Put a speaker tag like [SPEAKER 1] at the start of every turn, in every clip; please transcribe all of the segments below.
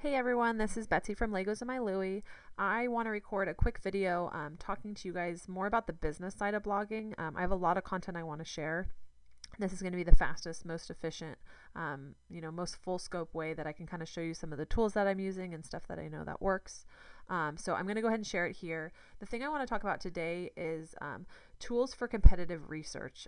[SPEAKER 1] Hey everyone, this is Betsy from Legos and My Louie. I want to record a quick video talking to you guys more about the business side of blogging. I have a lot of content I want to share. This is going to be the fastest, most efficient, most full scope way that I can kind of show you some of the tools that I'm using and stuff that I know that works. So I'm going to go ahead and share it here. The thing I want to talk about today is tools for competitive research.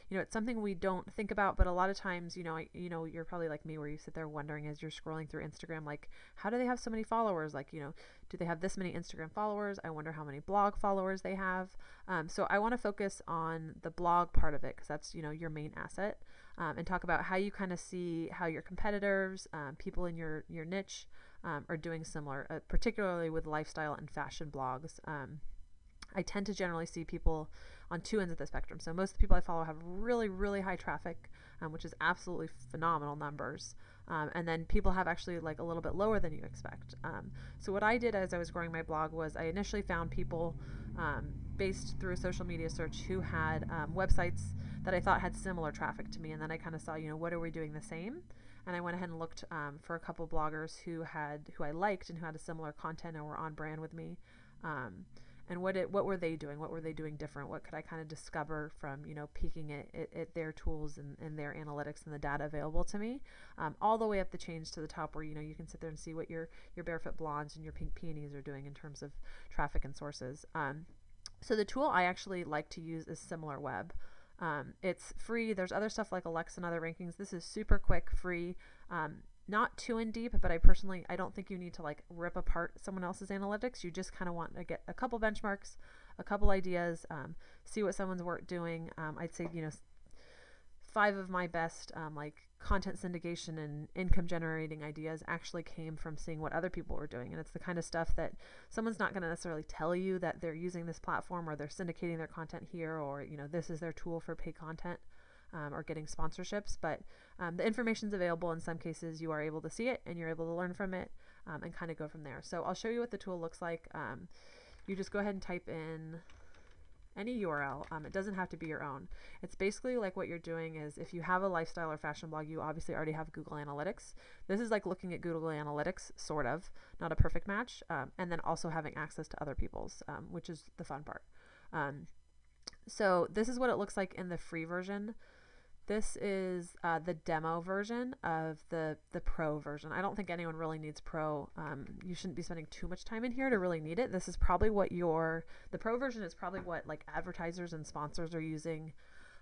[SPEAKER 1] It's something we don't think about, but a lot of times, you're probably like me where you sit there wondering as you're scrolling through Instagram, like, how do they have so many followers? Like, do they have this many Instagram followers? I wonder how many blog followers they have. So I want to focus on the blog part of it because that's, your main asset, and talk about how you kind of see how your competitors, people in your niche, are doing similar, particularly with lifestyle and fashion blogs. I tend to generally see people on two ends of the spectrum. So most of the people I follow have really, really high traffic, which is absolutely phenomenal numbers. And then people have actually like a little bit lower than you expect. So what I did as I was growing my blog was I initially found people based through a social media search who had websites that I thought had similar traffic to me. And then I kind of saw, what are we doing the same? And I went ahead and looked for a couple bloggers who I liked and who had a similar content and were on brand with me. And what were they doing? What were they doing different? What could I kind of discover from, peeking at their tools and their analytics and the data available to me, all the way up the chains to the top where, you can sit there and see what your Barefoot Blondes and your Pink Peonies are doing in terms of traffic and sources. So the tool I actually like to use is SimilarWeb. It's free. There's other stuff like Alexa and other rankings. This is super quick, free. Not too in deep, but I don't think you need to like rip apart someone else's analytics. You just kind of want to get a couple benchmarks, a couple ideas, see what someone's doing. I'd say, 5 of my best like content syndication and income generating ideas actually came from seeing what other people were doing. And it's the kind of stuff that someone's not going to necessarily tell you that they're using this platform or they're syndicating their content here, or, this is their tool for paid content. Or getting sponsorships, but the information's available. In some cases you are able to see it and you're able to learn from it, and kind of go from there. So I'll show you what the tool looks like. You just go ahead and type in any URL. It doesn't have to be your own. It's basically like what you're doing is if you have a lifestyle or fashion blog, you obviously already have Google Analytics. This is like looking at Google Analytics, sort of, not a perfect match, and then also having access to other people's, which is the fun part. So this is what it looks like in the free version. This is the demo version of the pro version. I don't think anyone really needs pro. You shouldn't be spending too much time in here to really need it. This is probably what the pro version is probably what like advertisers and sponsors are using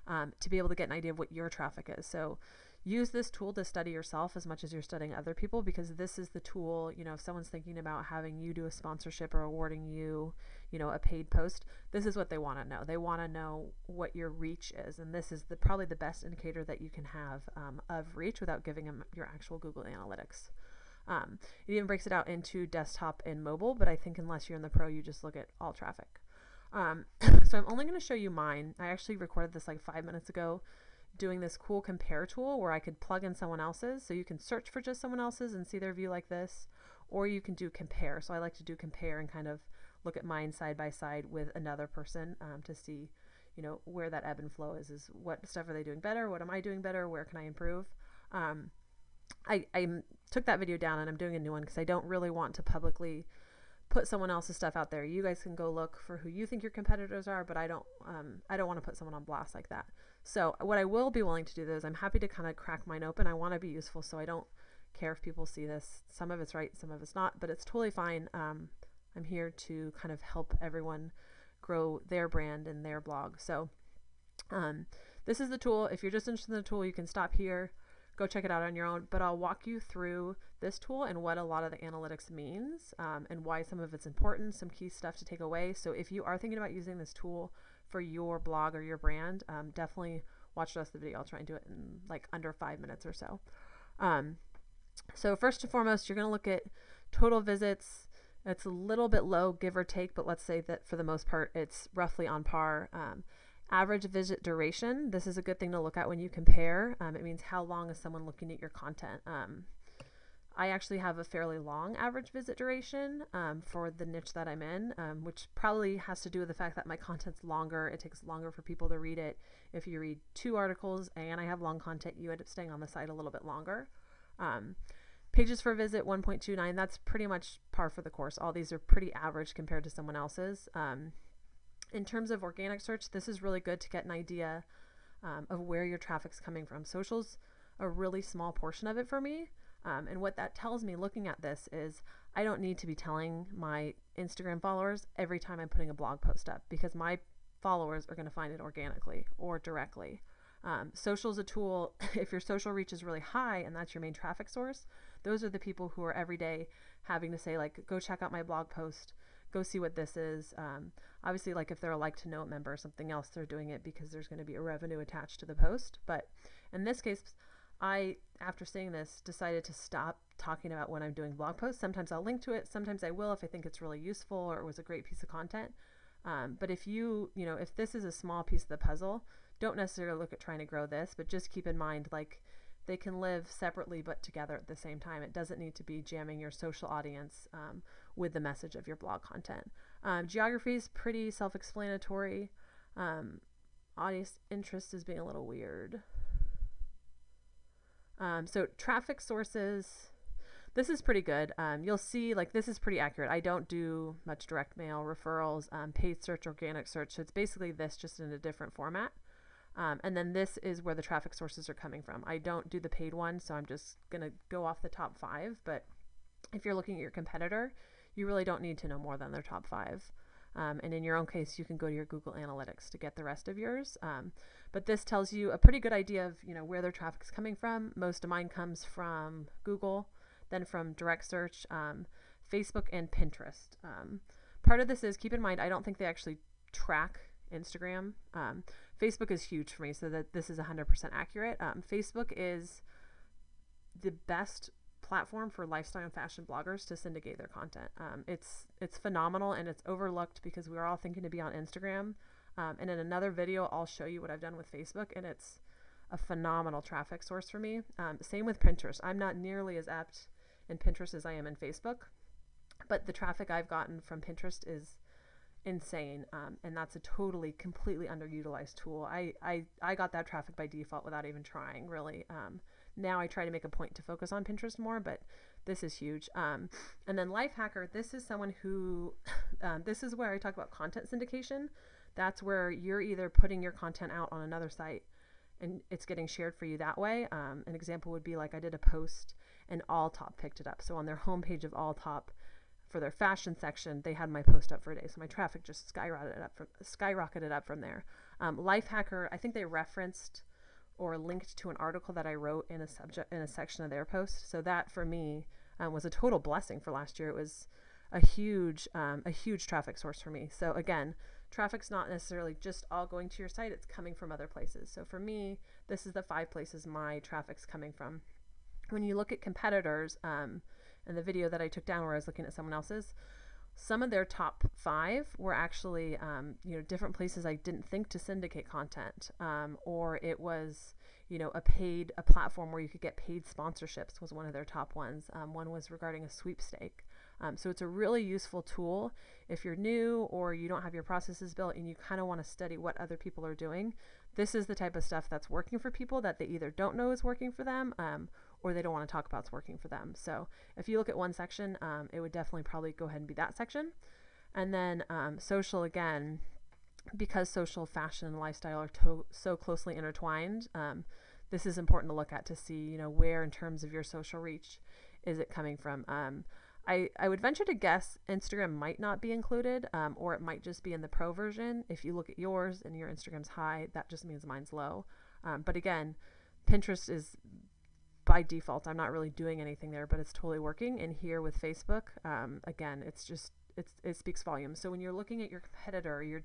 [SPEAKER 1] to be able to get an idea of what your traffic is. So use this tool to study yourself as much as you're studying other people, because this is the tool, if someone's thinking about having you do a sponsorship or awarding you, a paid post, this is what they want to know. They want to know what your reach is, and this is probably the best indicator that you can have of reach without giving them your actual Google Analytics. It even breaks it out into desktop and mobile, but I think unless you're in the pro, you just look at all traffic. So I'm only going to show you mine. I actually recorded this like 5 minutes ago, doing this cool compare tool where I could plug in someone else's. So you can search for just someone else's and see their view like this, or you can do compare. So I like to do compare and kind of look at mine side by side with another person to see, where that ebb and flow is what stuff are they doing better? What am I doing better? Where can I improve? I took that video down and I'm doing a new one because I don't really want to publicly put someone else's stuff out there. You guys can go look for who you think your competitors are, but I don't want to put someone on blast like that. So what I will be willing to do is I'm happy to kind of crack mine open. I want to be useful, so I don't care if people see this. Some of it's right, some of it's not, but it's totally fine. I'm here to kind of help everyone grow their brand and their blog. So this is the tool. If you're just interested in the tool, you can stop here, go check it out on your own, but I'll walk you through this tool and what a lot of the analytics means, and why some of it's important, some key stuff to take away. So if you are thinking about using this tool for your blog or your brand, definitely watch the rest of the video. I'll try and do it in like under 5 minutes or so. So first and foremost, you're going to look at total visits. It's a little bit low, give or take, but let's say that for the most part, it's roughly on par. Average visit duration. This is a good thing to look at when you compare. It means how long is someone looking at your content. I actually have a fairly long average visit duration for the niche that I'm in, which probably has to do with the fact that my content's longer. It takes longer for people to read it. If you read 2 articles and I have long content, you end up staying on the site a little bit longer. Pages per visit 1.29. That's pretty much par for the course. All these are pretty average compared to someone else's. In terms of organic search, this is really good to get an idea of where your traffic's coming from. Social's a really small portion of it for me. And what that tells me looking at this is I don't need to be telling my Instagram followers every time I'm putting a blog post up, because my followers are going to find it organically or directly. Social is a tool. If your social reach is really high and that's your main traffic source, those are the people who are every day having to say, like, go check out my blog post, go see what this is. Obviously, like if they're a like to know member or something else, they're doing it because there's going to be a revenue attached to the post. But in this case, I, after seeing this, decided to stop talking about when I'm doing blog posts. Sometimes I'll link to it. Sometimes I will if I think it's really useful or it was a great piece of content. But if if this is a small piece of the puzzle, don't necessarily look at trying to grow this, but just keep in mind, like, they can live separately but together at the same time. It doesn't need to be jamming your social audience with the message of your blog content. Geography is pretty self-explanatory. Audience interest is being a little weird. So traffic sources, this is pretty good. You'll see, like, this is pretty accurate. I don't do much direct mail, referrals, paid search, organic search. So it's basically this, just in a different format. And then this is where the traffic sources are coming from. I don't do the paid one, so I'm just going to go off the top 5. But if you're looking at your competitor, you really don't need to know more than their top 5. And in your own case, you can go to your Google Analytics to get the rest of yours. But this tells you a pretty good idea of, where their traffic's coming from. Most of mine comes from Google, then from direct search, Facebook, and Pinterest. Part of this is, keep in mind, I don't think they actually track Instagram. Facebook is huge for me, so that this is 100% accurate. Facebook is the best platform for lifestyle and fashion bloggers to syndicate their content. It's phenomenal, and it's overlooked because we are all thinking to be on Instagram. And in another video, I'll show you what I've done with Facebook, and it's a phenomenal traffic source for me. Same with Pinterest. I'm not nearly as apt in Pinterest as I am in Facebook, but the traffic I've gotten from Pinterest is insane, and that's a completely underutilized tool. I got that traffic by default without even trying, really. Now I try to make a point to focus on Pinterest more, but this is huge. And then Lifehacker, this is someone who, this is where I talk about content syndication. That's where you're either putting your content out on another site and it's getting shared for you that way. An example would be, like, I did a post and Alltop picked it up. So on their homepage of Alltop, for their fashion section, they had my post up for a day. So my traffic just skyrocketed up from there. Lifehacker, I think they referenced or linked to an article that I wrote in a section of their post. So that for me was a total blessing for last year. It was a huge traffic source for me. So again, traffic's not necessarily just all going to your site, it's coming from other places. So for me, this is the 5 places my traffic's coming from. When you look at competitors, and the video that I took down where I was looking at someone else's, some of their top 5 were actually, different places I didn't think to syndicate content, or it was, a platform where you could get paid sponsorships was one of their top ones. One was regarding a sweepstake. So it's a really useful tool if you're new or you don't have your processes built and you kind of want to study what other people are doing. This is the type of stuff that's working for people that they either don't know is working for them, or they don't want to talk about it's working for them. So if you look at one section, it would definitely probably go ahead and be that section. And then social, again, because social, fashion, and lifestyle are so closely intertwined, this is important to look at to see, where in terms of your social reach is it coming from. I would venture to guess Instagram might not be included, or it might just be in the pro version. If you look at yours and your Instagram's high, that just means mine's low. But again, Pinterest is by default. I'm not really doing anything there, but it's totally working. And here with Facebook, again, it speaks volumes. So when you're looking at your competitor, you're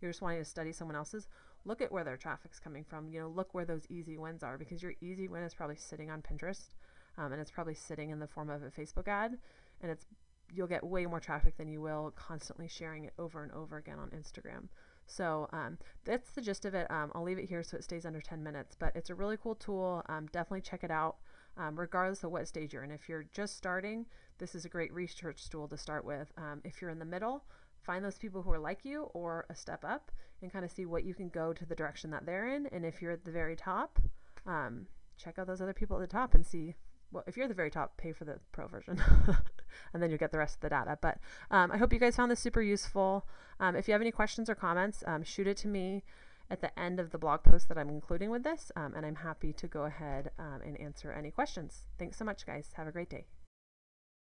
[SPEAKER 1] just wanting to study someone else's, look at where their traffic's coming from. Look where those easy wins are, because your easy win is probably sitting on Pinterest, and it's probably sitting in the form of a Facebook ad, and you'll get way more traffic than you will constantly sharing it over and over again on Instagram. So that's the gist of it. I'll leave it here so it stays under 10 minutes, but it's a really cool tool. Definitely check it out, regardless of what stage you're in. If you're just starting, this is a great research tool to start with. If you're in the middle, find those people who are like you or a step up and kind of see what you can go to the direction that they're in. And if you're at the very top, check out those other people at the top and see well, if you're the very top, pay for the pro version and then you'll get the rest of the data. But I hope you guys found this super useful. If you have any questions or comments, shoot it to me at the end of the blog post that I'm including with this, and I'm happy to go ahead and answer any questions. Thanks so much, guys. Have a great day.